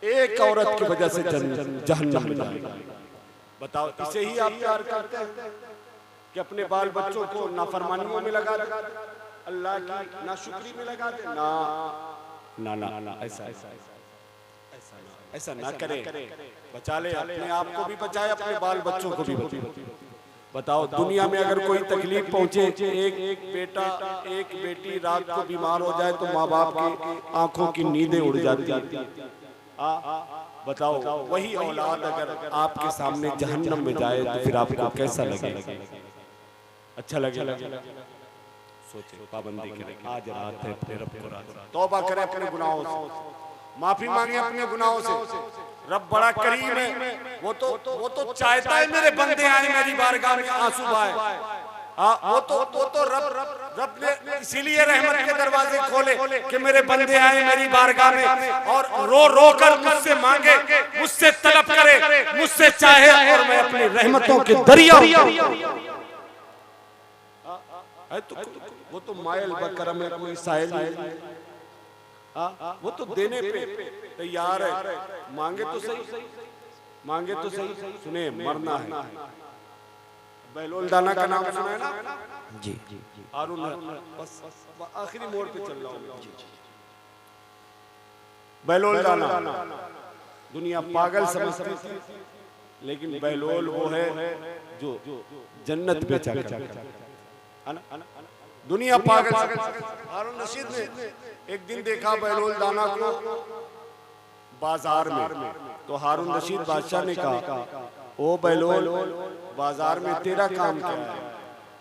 एक औरत की वजह से जहन्नम में जाएगा। बताओ इसे ही आप प्यार करते हैं कि अपने बाल बच्चों को नाफरमानियों में लगा दे, अल्लाह की नाशुक्री में लगा दे? ना ना ना, ऐसा ना करे। बचा ले, अपने आप को भी बचाए, अपने बाल बच्चों को भी बचाए। बताओ दुनिया में अगर कोई तकलीफ पहुंचे, एक बेटा एक बेटी रात को बीमार हो जाए तो माँ बाप की आंखों की नींदें उड़ जाती। बताओ वही औलाद अगर आपके सामने जहन्नम में जाए तो फिर आपको कैसा लगेगा? अच्छा लगेगा? सोचे, पाबंदी करें, आज रात है, अपने रब को रात, तौबा करें अपने गुनाहों से, माफी मांगे अपने गुनाहों से। रब बड़ा करीम है, वो तो चाहता है मेरे बंदे आए मेरी बारगाह में आंसू बहाए। वो तो रब ने इसीलिए रहमत के दरवाजे खोले कि मेरे बंदे आए मेरी बारगाह में और रो रो कर मुझसे मांगे, मुझसे तलब करे, मुझसे चाहे और मैं अपनी रहमतों के दरिया। वो तो मायल बकरम है, कोई साहिल है, वो तो देने पे तैयार है। मांगे तो सही, मांगे तो सही। सुने मरना है। बहलोल दाना का नाम सुना है ना? जी हारून, बस आखिरी मोड़ पे चल रहा हूँ। बहलोल दाना दुनिया पागल समझती थी, लेकिन बहलोल वो है जो जन्नत बेचा करता। दुनिया पागल। हारून रशीद ने एक दिन देखा बहलोल दाना को बाजार में, तो हारून रशीद बादशाह ने कहा ओ बहलोल बाजार में तेरा काम क्या है?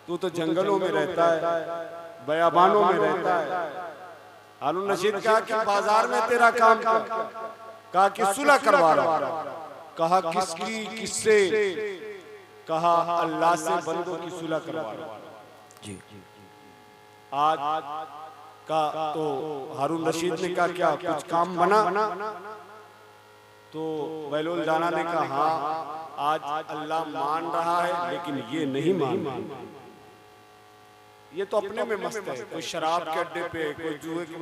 तू तो जंगलों में रहता है, बयाबानों में रहता है। हारून रशीद कहा कि बाजार में तेरा काम क्या? कहा कि सुलह करवा रहा। कहा किसकी, किससे? कहा अल्लाह से बंदों की सुलह करवा रहा। जी आज का तो हारून रशीद ने कहा क्या कुछ काम बना? तो बहलोल दाना ने कहा हाँ आज अल्लाह मान रहा है, लेकिन ये नहीं मान रहा। ये तो अपने में मस्त है, कोई शराब के अड्डे पे है, कोई जुए के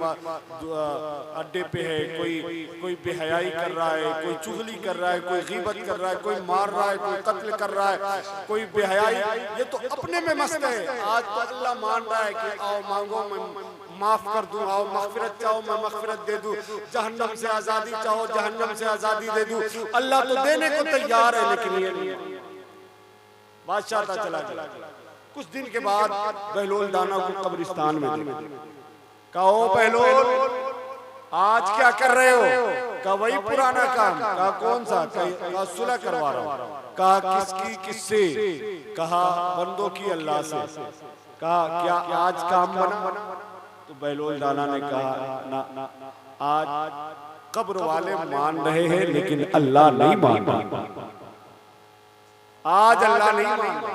अड्डे पे है, कोई बेहयाई कर रहा है, कोई चुगली कर रहा है, कोई गीबत कर रहा है, कोई मार रहा है, कोई कत्ल कर रहा है, कोई बेहयाई। ये तो अपने में मस्त है। आज तो अल्लाह मान रहा है कि आओ मांगो मैं माफ कर दूं, आओ मगफिरत चाहो मैं मगफिरत दे दूं, जहन्नम से आजादी चाहो जहन्नम से आजादी दे दूं। अल्लाह तो देने को तैयार है, लेकिन ये नहीं। बादशाह था चला गया। कुछ दिन के बाद बहलोल दाना को कब्रिस्तान में कहो बहलोल आज क्या कर रहे हो? कहा वही पुराना काम। कहा कौन सा? कहा सुलह करवा रहा हूं। कहा किसकी, किससे? कहा बंदों की, अल्लाह से। कहा क्या आज काम बना? तो बहलोल दाना ने कहा ना, आज कब्र वाले मान रहे हैं लेकिन अल्लाह नहीं मान रहा। आज अल्लाह नहीं मानता,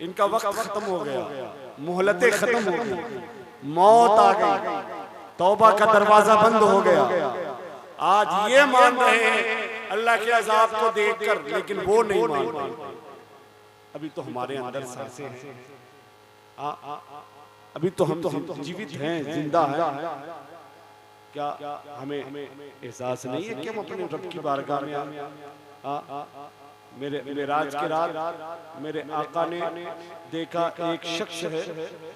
इनका वक्त खत्म हो गया, मोहलतें खत्म हो गई, मौत आ गई, तौबा का दरवाजा बंद हो गया। आज ये मान रहे हैं अल्लाह के अजाब को देखकर, लेकिन वो नहीं मानते। अभी तो हमारे अंदर सांसें हैं, अभी तो हम जीवित हैं, जिंदा हैं। क्या हमें एहसास नहीं है कि हम अपने रब की बारगाह में आए? मेरे राज के रात मेरे आका ने देखा एक शख्स है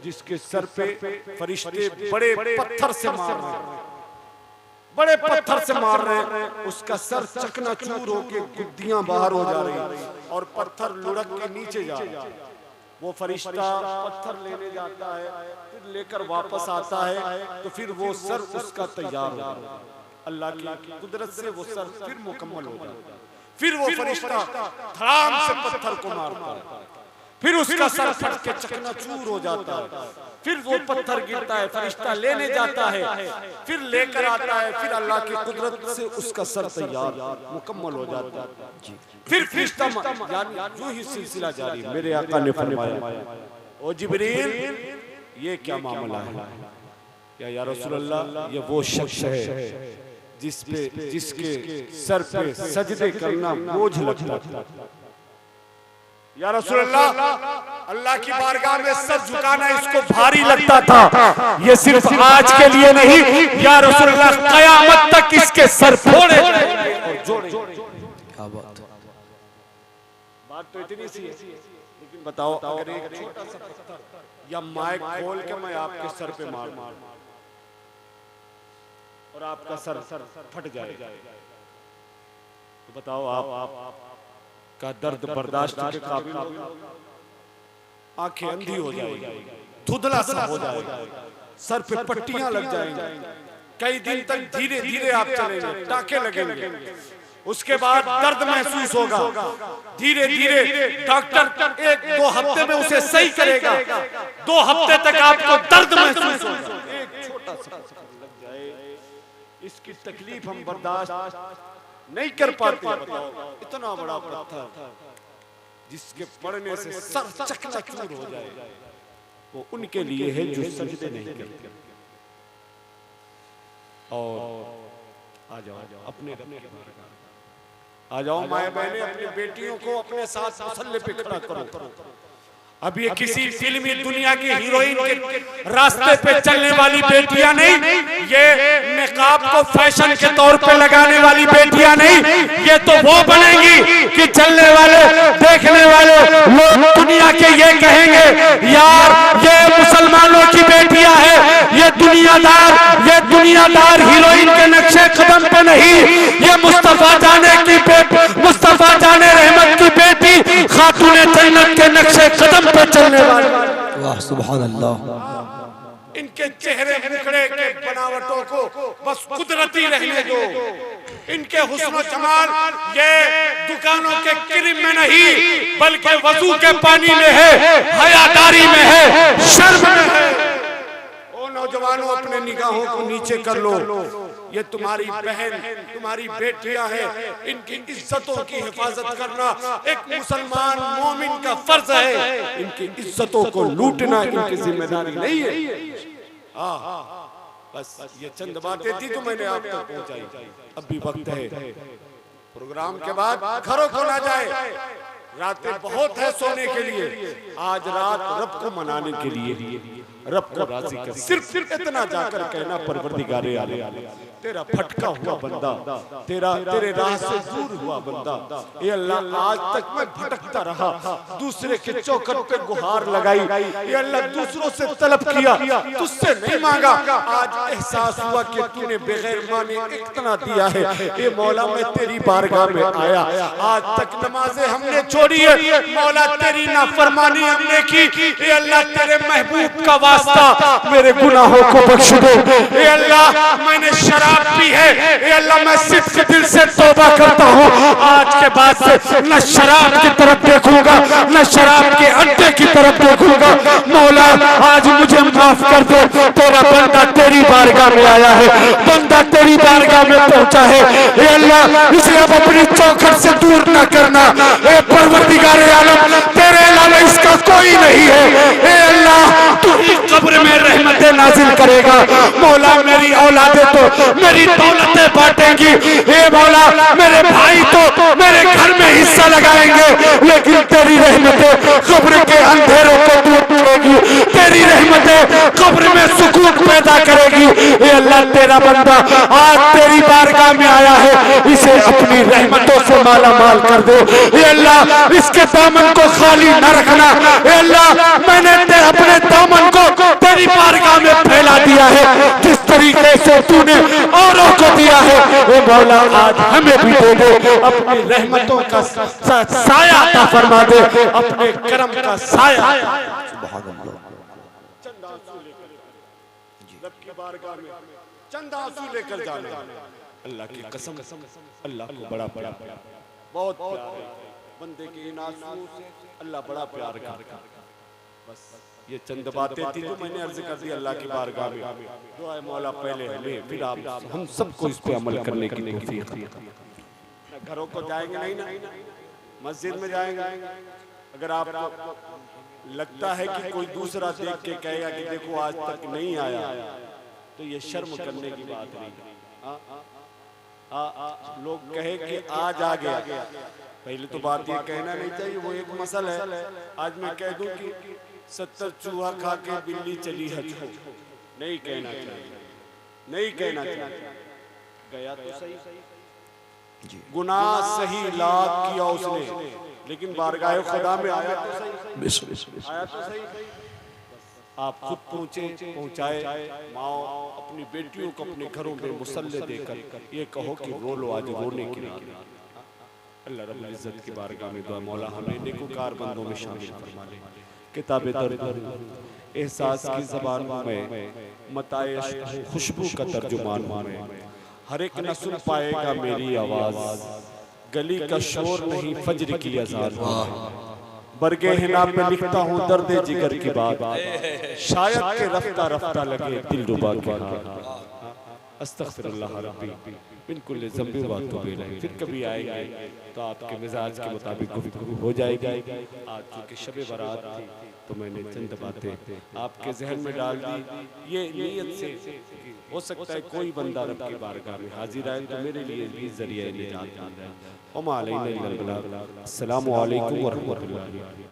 जिसके सर पे फरिश्ते बड़े पत्थर से मार रहे हैं, बड़े पत्थर से मार रहे हैं। उसका सर चकनाचूर होके गुद्दियां बाहर हो जा रही और पत्थर लुढ़क के नीचे जा रहा है। वो फरिश्ता पत्थर लेने जाता है, फिर लेकर वापस आता है, तो फिर वो सर उसका तैयार हो जाता है। अल्लाह की कुदरत से वो सर फिर मुकम्मल हो जाता है। फिर वो फरिश्ता धड़ाम से पत्थर को मारता है, फिर उसका सर फट के चकनाचूर हो जाता है। फिर वो पत्थर गिरता है, फरिश्ता लेने जाता है, फिर लेकर आता है, फिर अल्लाह की कुदरत से उसका सर तैयार मुकम्मल हो जाता है। फिर फरिश्ता यानी जो ही सिलसिला जारी। मेरे आका ने फरमाया, ओ जिब्रील, ये क्या मामला है? या रसूल अल्लाह, ये वो शख्स है जिसके सर पे सजदे करना बोझ लगता था। या रसूल अल्लाह, अल्लाह की बारगाह में सर झुकाना इसको भारी लगता था। ये सिर्फ आज के लिए नहीं, या रसूल अल्लाह, क़यामत तक इसके सर फोड़े और जोड़े। क्या बात तो इतनी सी है, लेकिन बताओ अगर एक छोटा सा पत्थर या माइक खोल के मैं आपके सर पे मार और आपका सर फट जाए, तो बताओ आप का दर्द बर्दाश्त के काबिल, आंखें अंधी हो जाएगी, धुंधला सा हो जाएगा, सर पे पट्टियां लग जाएंगी, कई दिन तक धीरे धीरे आप चलेंगे, टाके लगेंगे, उसके बाद दर्द महसूस होगा, धीरे धीरे डॉक्टर 1-2 हफ्ते में उसे सही करेगा, 2 हफ्ते तक आपको दर्द महसूस होगा, एक छोटा सा लग जाए, इसकी तकलीफ हम बर्दाश्त नहीं कर पाते। बताओ, इतना बड़ा पत्थर जिसके पड़ने से सर चकनाचूर हो जाए, वो उनके लिए है जो सजदे नहीं करते। और आ जाओ अपने आ जाओ माए बहने, अपनी बेटियों को अपने साथ मुसल्ले पे खड़ा करो। अब ये किसी फिल्मी दुनिया की हीरोइन के रास्ते पे चलने वाली बेटियां नहीं, ये निकाब को फैशन के तौर पे लगाने वाली बेटियां नहीं, ये तो वो बनेंगी कि चलने वाले देखने वाले लोग दुनिया के ये कहेंगे, यार ये मुसलमानों की बेटियां हैं, ये दुनियादार हीरोइन के नक्शे कदम पे नहीं, ये मुस्तफा जाने रहमत की बेटी खातूने जन्नत के नक्शे कदम पे चलने वाली। वाह सुभान अल्लाह। इनके चेहरे मुखड़े के बनावटों को बस कुदरती रहने दो, इनके हुस्न जमाल ये दुकानों के क्रीम में नहीं, बल्कि वजू के पानी में है, हयादारी में है, शर्म में है। ओ नौजवानों, अपने निगाहों को नीचे कर लो, ये तुम्हारी बहन, तुम्हारी बेटियां हैं, इनकी इज्जतों की हिफाजत करना एक मुसलमान मोमिन का फर्ज है। इनकी इज्जतों को लूटना इनकी जिम्मेदारी नहीं है। बस ये चंद बातें थी जो मैंने आप तक पहुंचाई। अब भी वक्त है, प्रोग्राम के बाद घरों को ना जाए, रातें बहुत है सोने के लिए, आज रात रब को मनाने के लिए, रब को राजी कर, सिर्फ इतना जाकर कहना, परवरदिगारे आलम, तेरा भटका हुआ बंदा, तेरे राह से दूर हुआ बंदा, ये अल्लाह आज तक मैं भटकता रहा, दूसरे के चौखट पे गुहार लगाई, ये अल्लाह दूसरों से तलब किया, तुझसे नहीं मांगा, आज एहसास हुआ कि तूने बगैर माने इतना दिया है, ये मौला मैं तेरी बारगाह में आया, आज तक नमाजें हमने छोड़ी है, मौला तेरी नाफरमानी हमने की, ये अल्लाह तेरे महबूब का वास्ता मेरे गुनाहों को बख्श दो, ये अल्लाह मैंने शराब पी है, ये अल्लाह मैं सिद्क़ दिल से तौबा करता हूँ, आज के बाद से न शराब की तरफ देखूंगा, न शराब के अड्डे की तरफ देखूंगा, मौला आज मुझे माफ कर दो, तेरा बंदा तेरी बारगाह में आया है, बंदा तेरी तेरी बारगाह में पहुंचा है। ए अल्लाह इसे अब अपनी चौखट से दूर न करना। ए परवरदिगार आलम तेरे अलावा इसका कोई नहीं है। ए अल्लाह तू ही कब्र में रहमतें नाजिल करेगा। मौला मेरी औलादे तो मेरी दौलतें बांटेंगी। ए मौला मेरे भाई तो मेरे घर में हिस्सा लगाएंगे, लेकिन तेरी रहमतें कब्र के अंधेरों को दूर करेगी। तेरी रहमतें कब्र में सुकून पैदा करेगी। ए अल्लाह तेरा बंदा आज तेरी बारगाह में आया है, इसे अपनी रहमतों से माला माल कर दो। ए अल्लाह इसके दामन को खाली न रखना। ए अल्लाह मैंने अपने दामन को तेरी बारगाह में फैला दिया है, जिस तरीके से तूने औरों को दिया है। ए मौला आज हमें भी दे दे, अपनी रहमतों का साया अता फरमा दे, अपने करम का साया। रब की बारगाह में चंद आंसू लेकर जाना। अल्लाह की कसम अल्लाह को बड़ा प्यार, बहुत प्यार है बंदे के इन आंसुओं से। अल्लाह बड़ा प्यार करता है। बस ये चंद बातें थी जो मैंने अर्ज कर दी अल्लाह की बारगाह में। दुआ है मौला पहले हमें फिर आप हम सबको इस पे अमल करने की तौफीक। घरों को जाएंगे नहीं ना, मस्जिद में जाएंगे। अगर आप लगता है कि कोई दूसरा देख के कहेगा कि देखो आज तक नहीं आया, तो ये शर्म करने की बात नहीं। लोग कहे कि आज आ गया, पहले तो बात ये कहना नहीं चाहिए, वो एक मसला है। आज मैं कह दूं कि 70 चूहा खा के बिल्ली चली हज को, नहीं कहना चाहिए, नहीं कहना चाहिए। गया तो सही, गुनाह सही लाख किया उसने, लेकिन बारगाह खुदा में आया तो सही, आया तो सही। आप खुद पहुंचाए माँ अपनी बेटियों को अपने घरों में मुसल्ले देकर ये कहो कि रो लो, आज रोने की रात। अल्लाह रब्बुल इज्जत की बारगाह में दुआ मौला हमें नेकोकार बंदों में शामिल फरमा ले। किताबे दर्द एहसास की ज़बान में मताए खुशबू का तर्जुमान में, हर एक न सुन पाएगा मेरी आवाज, गली का शोर नहीं फज्र की अज़ान। बरगे हिना पे लिखता हूँ दर्द जिगर की बात, शायद के रफ्ता रफ्ता लगे दिल डुबा के हाथ। अस्तगफिरुल्लाह रब्बी बिल्कुल ज़ंबी बात तो बेरहम। फिर कभी आएंगे तो आपके मिजाज के मुताबिक गुफ्तगू हो जाएगी। आज चूँकि शब बारात थी तो मैंने चंद बातें आपके जहन में डाल दी, ये नीयत से हो सकता है कोई बंदा रब की बारगाह में हाजिर आए तो मेरे लिए भी ज़रिया निजात बन जाए। अस्सलामु अलैकुम व रहमतुल्लाहि।